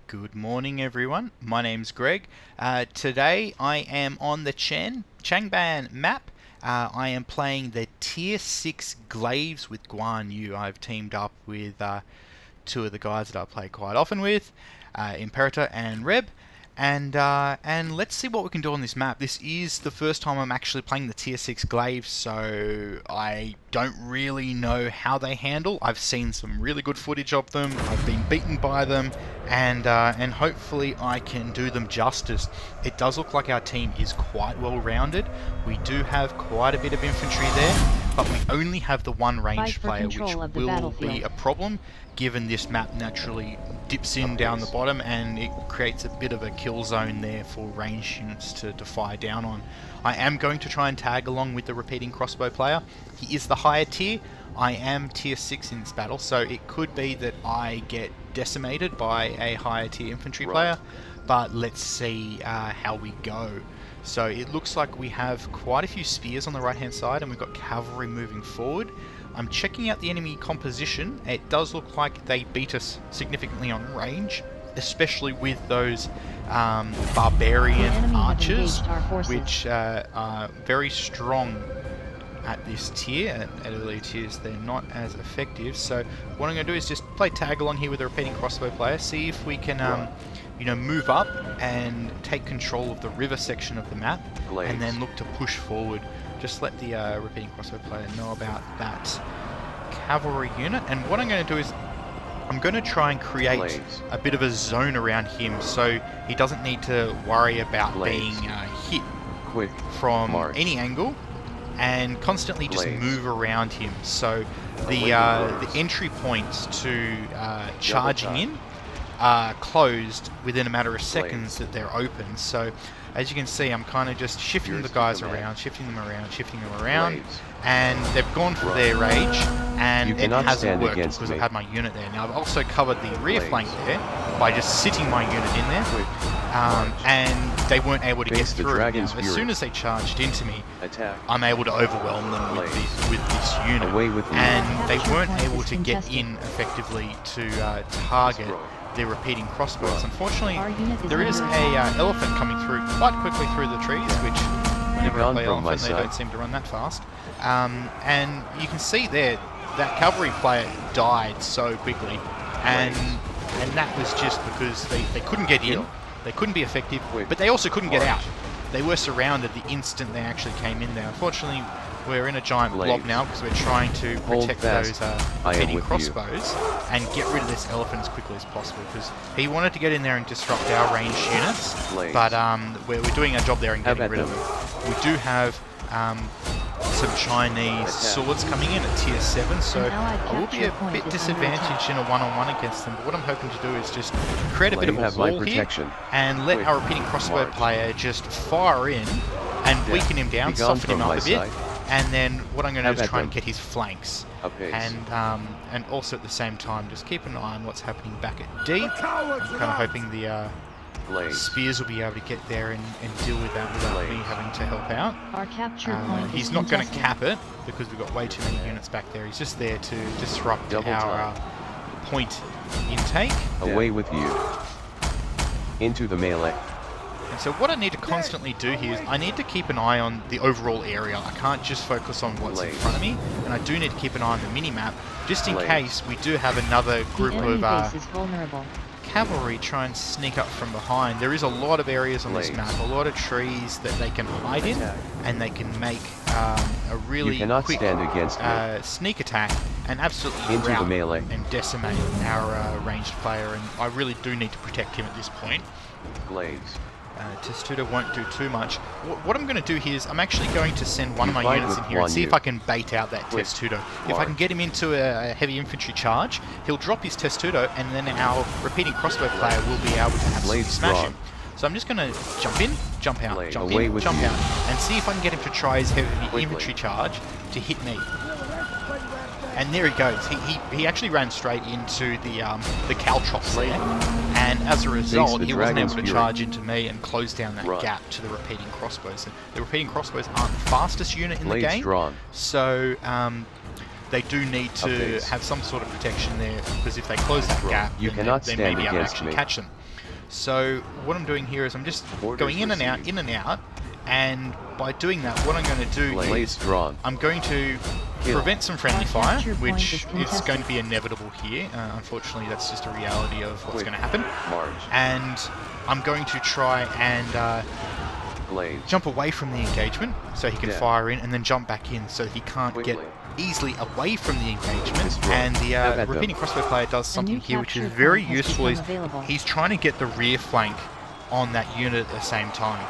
Good morning, everyone. My name's Greg. Today I am on the Chanban map. I am playing the Tier 6 Glaives with Guan. I've teamed up with two of the guys that I play quite often with, Imperator and Reb. And let's see what we can do on this map. This is the first time I'm actually playing the Tier 6 Glaives, so I don't really know how they handle. I've seen some really good footage of them, I've been beaten by them, and hopefully I can do them justice. It does look like our team is quite well rounded. We do have quite a bit of infantry there, but we only have the one ranged player, which will be a problem given this map naturally dips in down the bottom and it creates a bit of a kill zone there for ranged units to fire down on. I am going to try and tag along with the repeating crossbow player. He is the higher tier. I am tier 6 in this battle, so it could be that I get decimated by a higher tier infantry player, but let's see how we go. So it looks like we have quite a few spears on the right hand side and we've got cavalry moving forward. I'm checking out the enemy composition. It does look like they beat us significantly on range, especially with those barbarian archers, which are very strong at this tier. At earlier tiers they're not as effective, so what I'm going to do is just play tag along here with the repeating crossbow player, see if we can move up and take control of the river section of the map, and then look to push forward. Just let the repeating crossbow player know about that cavalry unit, and what I'm going to do is I'm going to try and create a bit of a zone around him so he doesn't need to worry about being hit from any angle, and constantly just move around him. So the entry points to charging in are closed within a matter of seconds that they're open. So as you can see, I'm kind of just shifting the guys around, shifting them around, and they've gone for their rage, and it hasn't worked because I've had my unit there. Now I've also covered the rear flank there by just sitting my unit in there, and they weren't able to get through. Now, as soon as they charged into me, I'm able to overwhelm them with this unit, and they weren't able to get in effectively to target their repeating crossbows. Unfortunately, there is a elephant coming through quite quickly through the trees, which whenever I play elephant, they don't seem to run that fast. And you can see there that cavalry player died so quickly, and that was just because they couldn't get in, they couldn't be effective, but they also couldn't get out. They were surrounded the instant they actually came in there. Unfortunately, we're in a giant blob now because we're trying to protect those repeating crossbows and get rid of this elephant as quickly as possible, because he wanted to get in there and disrupt our ranged units, but we're doing our job there and getting rid of them. We do have some Chinese swords coming in at tier 7, so I will be a bit disadvantaged in a one-on-one against them, but what I'm hoping to do is just create a bit of a wall here and let our repeating crossbow player just fire in and weaken him down, soften him up a bit, and then what I'm going to do is try and get his flanks, and also at the same time just keep an eye on what's happening back at D. I'm kind of hoping the spears will be able to get there and deal with that without me having to help out. Our capture point he's not going to cap it because we've got way too many units back there. He's just there to disrupt our point intake. Away with you. Into the melee. And so what I need to constantly do here is I need to keep an eye on the overall area. I can't just focus on what's in front of me, and I do need to keep an eye on the mini-map, just in case we do have another group of cavalry try and sneak up from behind. There is a lot of areas on this map, a lot of trees that they can hide in, and they can make a really quick sneak attack and absolutely rout and decimate our ranged player, and I really do need to protect him at this point. Glaives. Testudo won't do too much. What I'm going to do here is I'm actually going to send one of my units in here and see if I can bait out that Testudo. If I can get him into a heavy infantry charge, he'll drop his Testudo, and then our repeating crossbow player will be able to absolutely smash him. So I'm just going to jump in, jump out, jump in, jump out, and see if I can get him to try his heavy infantry charge to hit me. And there he goes. He actually ran straight into the caltrops there, and as a result, he wasn't able to charge into me and close down that gap to the repeating crossbows. And the repeating crossbows aren't the fastest unit in the game, so they do need to have some sort of protection there, because if they close that gap, then they may be able to actually catch them. So what I'm doing here is I'm just going in and out, and by doing that, what I'm going to do is I'm going to prevent some friendly fire, which is going to be inevitable here. Unfortunately, that's just a reality of what's going to happen. And I'm going to try and jump away from the engagement so he can fire in, and then jump back in so he can't get easily away from the engagement. And the repeating crossbow player does something here which is very useful. He's trying to get the rear flank on that unit at the same time.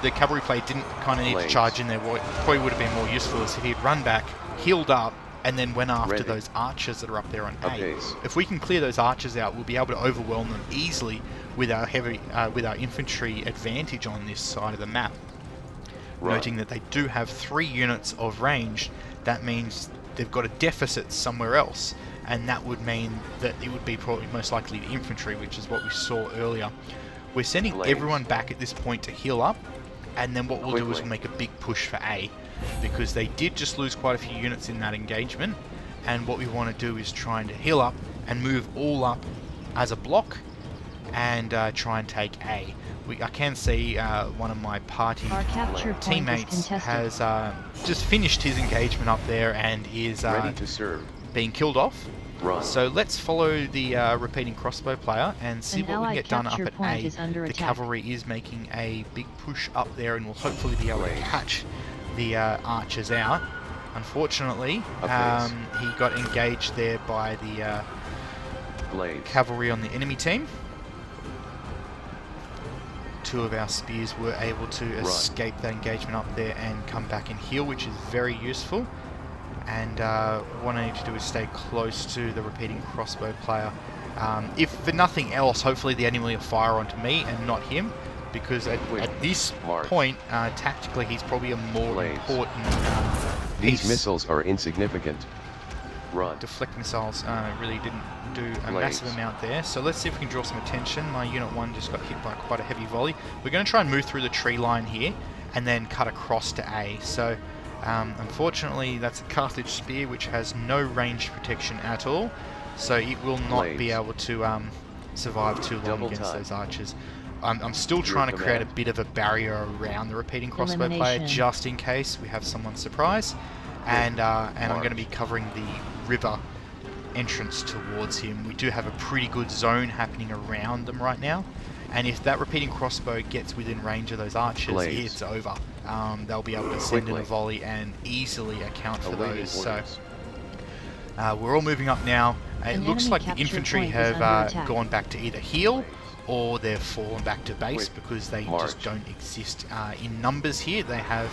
The cavalry player didn't kind of need to charge in there. What probably would have been more useful is if he'd run back, healed up, and then went after those archers that are up there on A. If we can clear those archers out, we'll be able to overwhelm them easily with our infantry advantage on this side of the map. Noting that they do have 3 units of range, that means they've got a deficit somewhere else, and that would mean that it would be probably most likely the infantry, which is what we saw earlier. We're sending everyone back at this point to heal up, and then what we'll do is we'll make a big push for A, because they did just lose quite a few units in that engagement, and what we want to do is try and heal up and move all up as a block and try and take A. I can see one of my party teammates has just finished his engagement up there and is being killed off. So let's follow the repeating crossbow player and see what we can get done up at A. The cavalry is making a big push up there and will hopefully be able to catch the archers out. Unfortunately, he got engaged there by the cavalry on the enemy team. 2 of our spears were able to escape that engagement up there and come back and heal, which is very useful. And what I need to do is stay close to the repeating crossbow player. If for nothing else, hopefully the enemy will fire onto me and not him, because at this point, tactically, he's probably a more important piece. These missiles are insignificant. Deflect missiles really didn't do a massive amount there. So let's see if we can draw some attention. My Unit 1 just got hit by quite a heavy volley. We're going to try and move through the tree line here and then cut across to A. So unfortunately, that's a cartridge spear which has no range protection at all. So it will not be able to survive too long against those archers. I'm still trying to create a bit of a barrier around the repeating crossbow player just in case we have someone surprise. And I'm going to be covering the river entrance towards him. We do have a pretty good zone happening around them right now, and if that repeating crossbow gets within range of those archers, it's over. They'll be able to send in a volley and easily account for those. So we're all moving up now. It looks like the infantry have gone back to either heal or they've fallen back to base because they just don't exist in numbers here. They have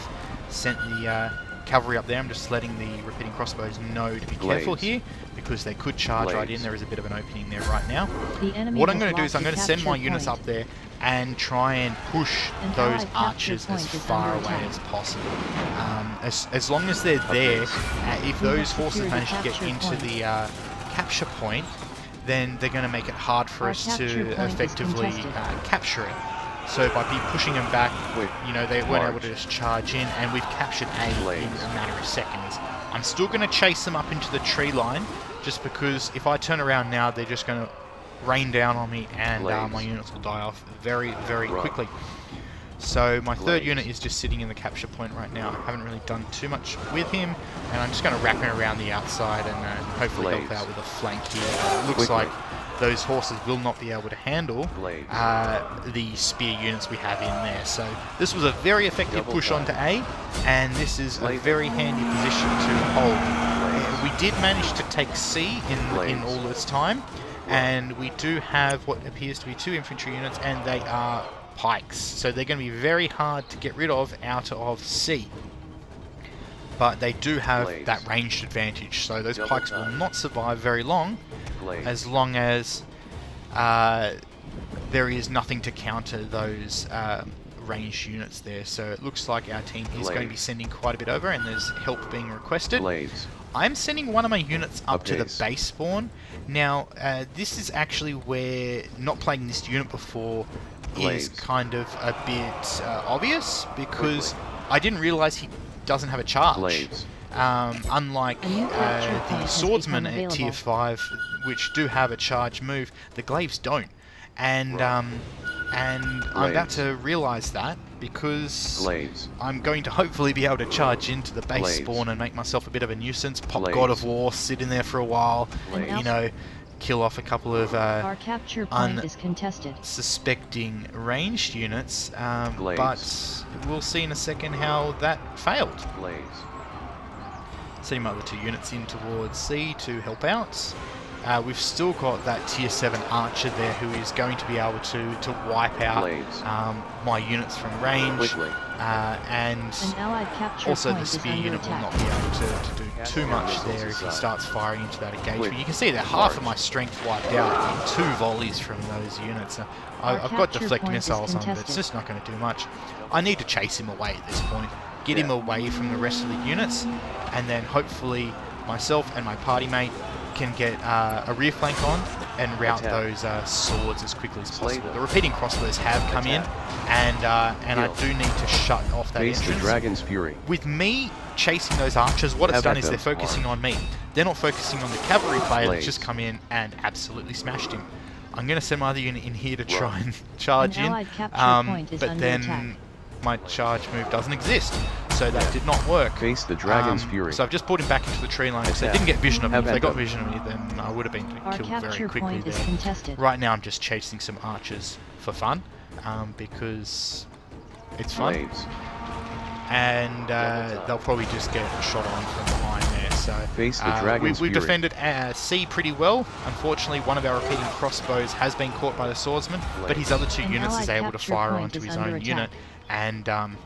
sent the cavalry up there. I'm just letting the repeating crossbows know to be careful here because they could charge right in. There is a bit of an opening there right now. What I'm going to do is I'm going to send my units up there and try and push those archers as far away as possible. As long as they're there, if those horses manage to get into the capture point, then they're going to make it hard for us to effectively capture it. So by pushing them back, you know, they weren't able to just charge in, and we've captured A in a matter of seconds. I'm still going to chase them up into the tree line, just because if I turn around now, they're just going to rain down on me, and my units will die off very, very quickly. So my third unit is just sitting in the capture point right now. I haven't really done too much with him, and I'm just going to wrap him around the outside and hopefully help out with a flank here. It looks like those horses will not be able to handle the spear units we have in there. So this was a very effective push onto A, and this is a very handy position to hold. We did manage to take C in all this time, and we do have what appears to be 2 infantry units, and they are pikes. So they're going to be very hard to get rid of out of C. But they do have that ranged advantage, so those pikes will not survive very long, as long as there is nothing to counter those ranged units there. So it looks like our team is going to be sending quite a bit over, and there's help being requested. I'm sending one of my units up to the base spawn. Now, this is actually where not playing this unit before is kind of a bit obvious, because I didn't realize he doesn't have a charge. Unlike the swordsmen at tier 5, which do have a charge move, the glaives don't. and I'm about to realise that because Glaives. I'm going to hopefully be able to charge into the base Glaives. spawn and make myself a bit of a nuisance. Pop Glaives. God of War, sit in there for a while, Glaives. you know, kill off a couple of Our capture point is contested. unsuspecting ranged units, Glaives. but we'll see in a second how that failed. Glaives. Sending my other 2 units in towards C to help out. We've still got that tier 7 archer there who is going to be able to wipe out my units from range. And An allied capture also point the is spear under unit will attack. not be able to do too much there if he starts firing into that engagement. You can see that half of my strength wiped out in 2 volleys from those units. I've got capture deflect point is missiles on, but it's contested. just not going to do much. I need to chase him away at this point, get him away from the rest of the units, and then hopefully myself and my party mate can get a rear flank on and route those swords as quickly as possible. The repeating crossbows have come in, and I do need to shut off that Face the entrance. Dragon's Fury. With me chasing those archers, what it's done is they're focusing on me. They're not focusing on the cavalry player that's just come in and absolutely smashed him. I'm going to send my other unit in here to try and charge An in, allied capture point is but under then attack. my charge move doesn't exist, so that did not work. Face the Dragon's Fury. So I've just pulled him back into the tree line because they didn't get vision of me. If they got them. vision of me, then I would have been Our killed very capture quickly point is there. contested. Right now I'm just chasing some archers for fun, because it's fun. Glaives. And they'll probably just get shot on from behind there. So Face the Dragon's we've Fury. defended C pretty well. Unfortunately, one of our repeating crossbows has been caught by the swordsman, but his other 2 An units is allied able to capture fire point onto is his under own attack. unit and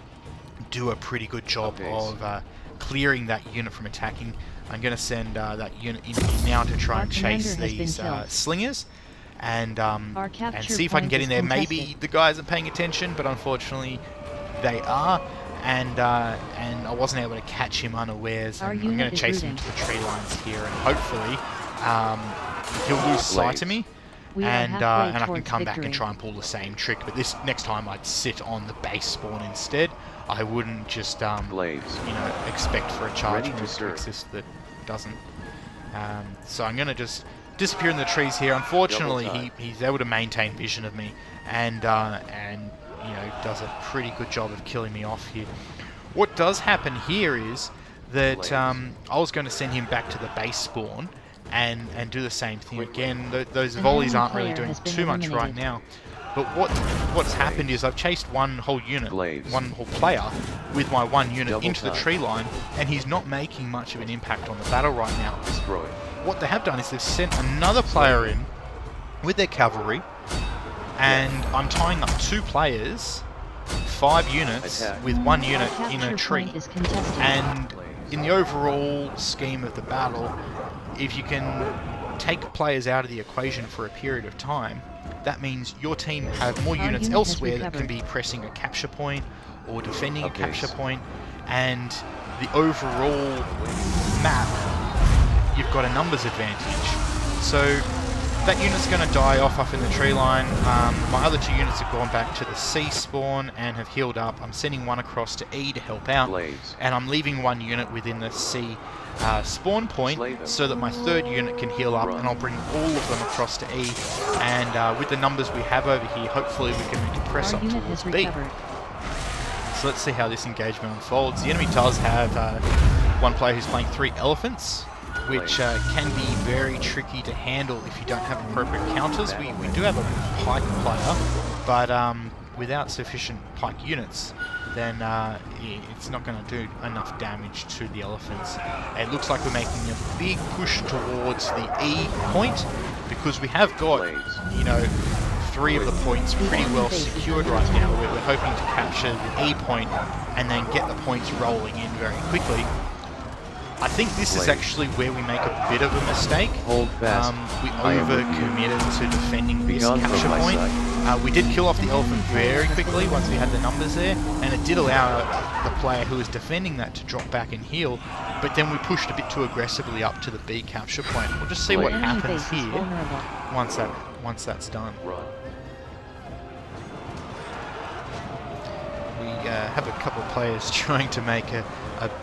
do a pretty good job of clearing that unit from attacking. I'm going to send that unit in here now to try Our and chase commander has been these killed. slingers. And capture see if I can point get is in there. Maybe contested. the guys are paying attention, but unfortunately they are, and I wasn't able to catch him unawares. Our And I'm going unit to is chase him looting. to the tree lines here, and hopefully he'll lose sight of me, We are and halfway I can towards come back victory. and try and pull the same trick. But this next time I'd sit on the base spawn instead. I wouldn't just Glaives. expect for a charge Ready to move to serve. exist that doesn't. So I'm going to just disappear in the trees here. Unfortunately, he's able to maintain vision of me, and does a pretty good job of killing me off here. What does happen here is that I was going to send him back to the base spawn and do the same thing again. Those volleys aren't really doing too much right now. But what's happened is I've chased one whole unit, one whole player, with my 1 unit into the tree line, and he's not making much of an impact on the battle right now. Destroyed. What they have done is they've sent another player in with their cavalry, and I'm tying up 2 players, 5 units, with 1 unit Our in a capture tree. point is contested. And in the overall scheme of the battle, if you can take players out of the equation for a period of time, that means your team have more Our units unit has elsewhere that can recovered. be pressing a capture point or defending a capture point, and the overall map, you've got a numbers advantage. So that unit's going to die off up in the tree line. My other 2 units have gone back to the C spawn and have healed up. I'm sending 1 across to E to help out, Glaives. and I'm leaving 1 unit within the C spawn point so that my 3rd unit can heal up, and I'll bring all of them across to E, and with the numbers we have over here, hopefully we can make a press Our up unit towards has B. recovered. So let's see how this engagement unfolds. The enemy does have 1 player who's playing 3 elephants, which can be very tricky to handle if you don't have appropriate counters. We do have a pike player, but without sufficient pike units, then it's not going to do enough damage to the elephants. It looks like we're making a big push towards the E point, because we have got, 3 of the points pretty well secured right now. We're hoping to capture the E point and then get the points rolling in very quickly. I think this is actually where we make a bit of a mistake. Hold fast. We I am with you. over-committed to defending this Begone from capture my point. sight. We did kill off the elephant very quickly once we had the numbers there, and it did allow the player who was defending that to drop back and heal, but then we pushed a bit too aggressively up to the B capture point. We'll just see what Enemy happens base is here vulnerable. once that's done. Run. We have a couple of players trying to make a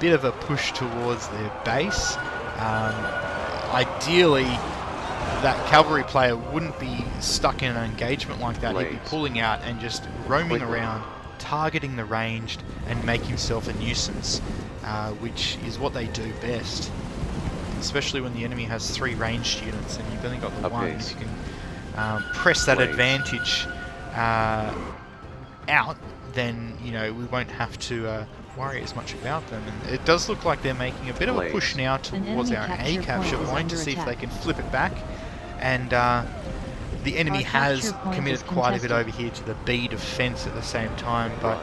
bit of a push towards their base. Ideally, that cavalry player wouldn't be stuck in an engagement like that. He'd be Glaives. pulling out and just roaming Quickly. around, targeting the ranged, and make himself a nuisance, which is what they do best. Especially when the enemy has 3 ranged units and you've only got the 1. Apace. If you can press that Glaives. advantage out, then you know we won't have to worry as much about them. And it does look like they're making a bit of a push Glaives. now towards enemy our capture A capture point is point to under see if they attack. can flip it back. And the enemy Our has capture point committed is quite a bit contested. over here to the B defense at the same time, but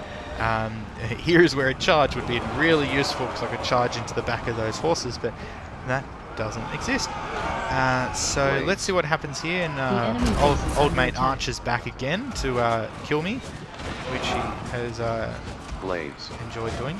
here's where a charge would be really useful because I could charge into the back of those horses, but that doesn't exist. So Glaives. let's see what happens here. And enemy old, base is old under mate attack. Archer's back again to kill me, which he has Glaives. enjoyed doing.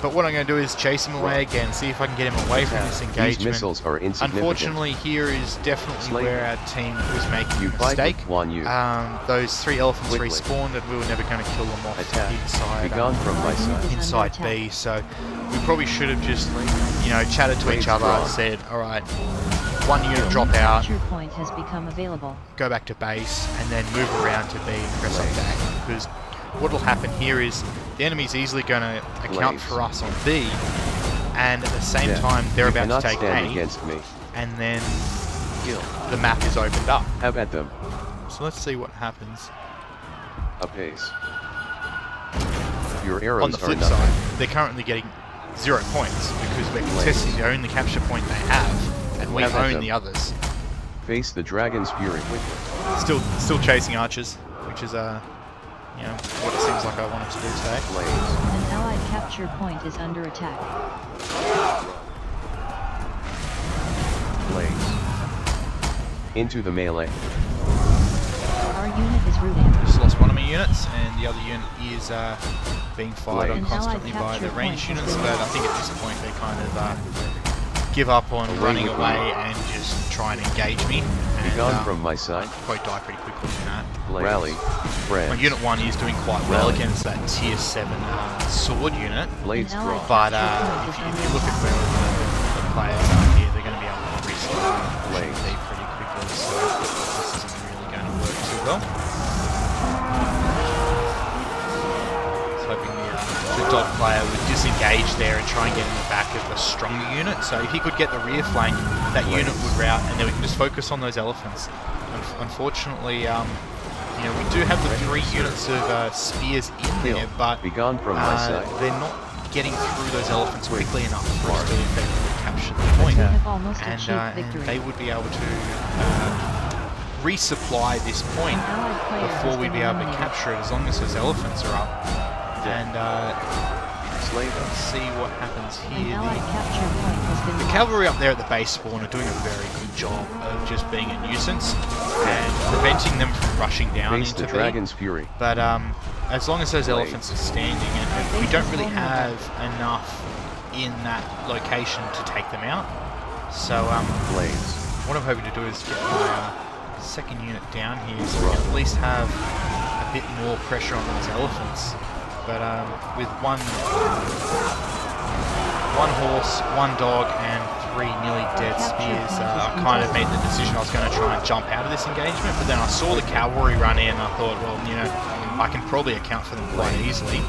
But what I'm going to do is chase him away again, see if I can get him away from this These engagement. missiles are insignificant. Unfortunately, here is definitely Slave. where our team was making You a fight mistake. with Guan Yu. Those 3 elephants Quickly. respawned, and we were never going to kill them off Attack. inside. Begone from my side. Inside B, so we probably should have just, you know, chatted to Glaives each other, drawn. said, all right, 1 unit Enemy drop out, capture point has become available. go back to base, and then move around to B and press Glaives. attack. Because what will happen here is the enemy's easily going to account Glaives. for us on B, and at the same Yeah. time they're You about cannot to take stand A, against me. and then Kill. the map is opened up. Have at them. So let's see what happens. Apace. Your arrows On the are flip nothing. side, they're currently getting 0 points because we're contesting the only capture point they have, and we Have at own them. the others. Face the dragon's fury. Still chasing archers, which is you know, what it seems like I wanted to do today. Glaives. An allied capture point is under attack. Glaives. Into the melee. Our unit is routing. Just lost one of my units, and the other unit is being fired on Glaives. constantly An allied by the capture ranged point units, has but been I think at this point they kind of give up on Away running with away me. and just try and engage me. And Begone from my side. probably die pretty quickly in that. Glaives. Rally. Friends. My Unit 1 is doing quite well Rally. against that tier 7 sword unit, Blades An allied draw. but capture if point you is look at under where the players are here, they're going to be able to restart Blades. B pretty quickly, so this isn't really going to work too well. I was hoping the dog player would disengage there and try and get in the back of the stronger unit, so if he could get the rear flank, that unit would rout, and then we can just focus on those elephants. Unfortunately, you know, we do have the 3 units of spears in there, but Begone from my side. they're not getting through those elephants quickly enough for us to effectively capture the point. We have almost And achieved victory. they would be able to resupply this point An allied player has before we'd been be able to eliminated. capture it as long as those elephants are up. And Slay them. let's see what happens An here. allied capture point has been The lost. cavalry up there at the base spawn are doing a very good job of just being a nuisance and preventing them from rushing down Face into the B. dragon's fury. But as long as those Glaives. elephants are standing, and we don't really have enough in that location to take them out. So Glaives. what I'm hoping to do is get my second unit down here so we can at least have a bit more pressure on those elephants. But with one horse, 1 dog, and 3 nearly dead spears, I kind of made the decision I was going to try and jump out of this engagement. But then I saw the cavalry run in, and I thought, well, you know, I can probably account for them quite easily.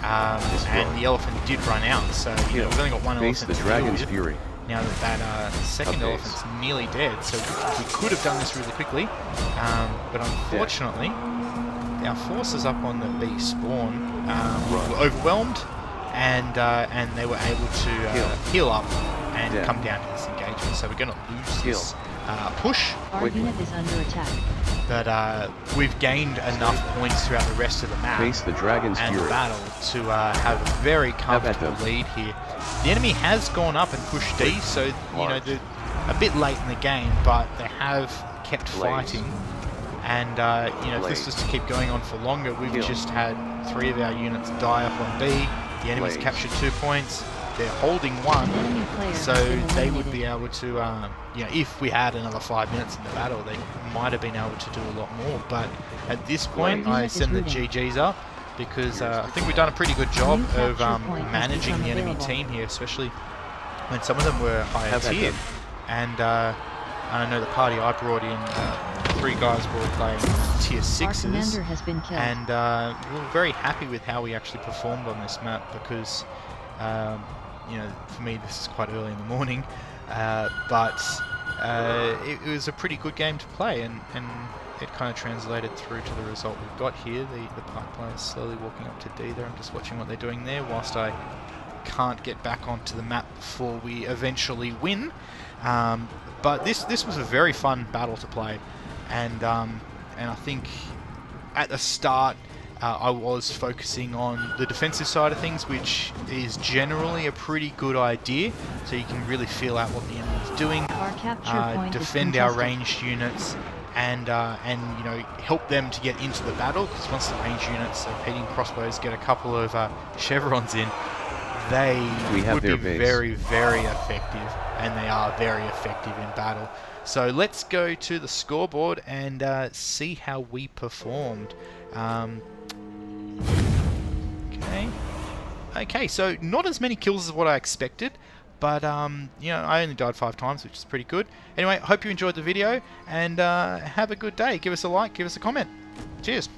And the elephant did run out, so you know, we've only got 1 Face elephant the to deal dragon's with. fury. Now that second Apace. elephant's nearly dead, so we could have done this really quickly, but unfortunately, our forces up on the B spawn were overwhelmed, and they were able to heal up and Yeah. come down to this engagement. So we're going to lose this push, Our Quickly. unit is under attack. but we've gained enough points throughout the rest of the map Face the dragon's and the fury. battle to have a very Have at comfortable them. lead here. The enemy has gone up and pushed D, so you know Large. they're a bit late in the game, but they have kept Glaives. fighting. And you know, if this was to keep going on for longer, we've Kill. just had 3 of our units die up on B. The enemy's Glaives. captured 2 points. They're holding 1, Enemy player so has been they would eliminated. be able to, you know, if we had another 5 minutes in the battle, they might have been able to do a lot more. But at this point, Glaives. I send the Unit is GGs up because I think we've done a pretty good job New of capture point has managing become the enemy available. team here, especially when some of them were higher Have at tiered. them. And I know the party I brought in, 3 guys were all playing tier 6s. Our commander has been killed. And we were very happy with how we actually performed on this map because, you know, for me this is quite early in the morning, but it was a pretty good game to play, and it kind of translated through to the result we've got here. The Pike players slowly walking up to D there. I'm just watching what they're doing there whilst I can't get back onto the map before we eventually win. But this was a very fun battle to play, and I think at the start I was focusing on the defensive side of things, which is generally a pretty good idea, so you can really feel out what the enemy's doing, Our capture point defend is our contested. ranged units, and you know, help them to get into the battle, because once the ranged units, repeating crossbows, get a couple of chevrons in, they would be very, very effective, and they are very effective in battle. So let's go to the scoreboard and see how we performed. Okay, so not as many kills as what I expected, but you know, I only died 5 times, which is pretty good. Anyway, hope you enjoyed the video, and have a good day. Give us a like, give us a comment. Cheers.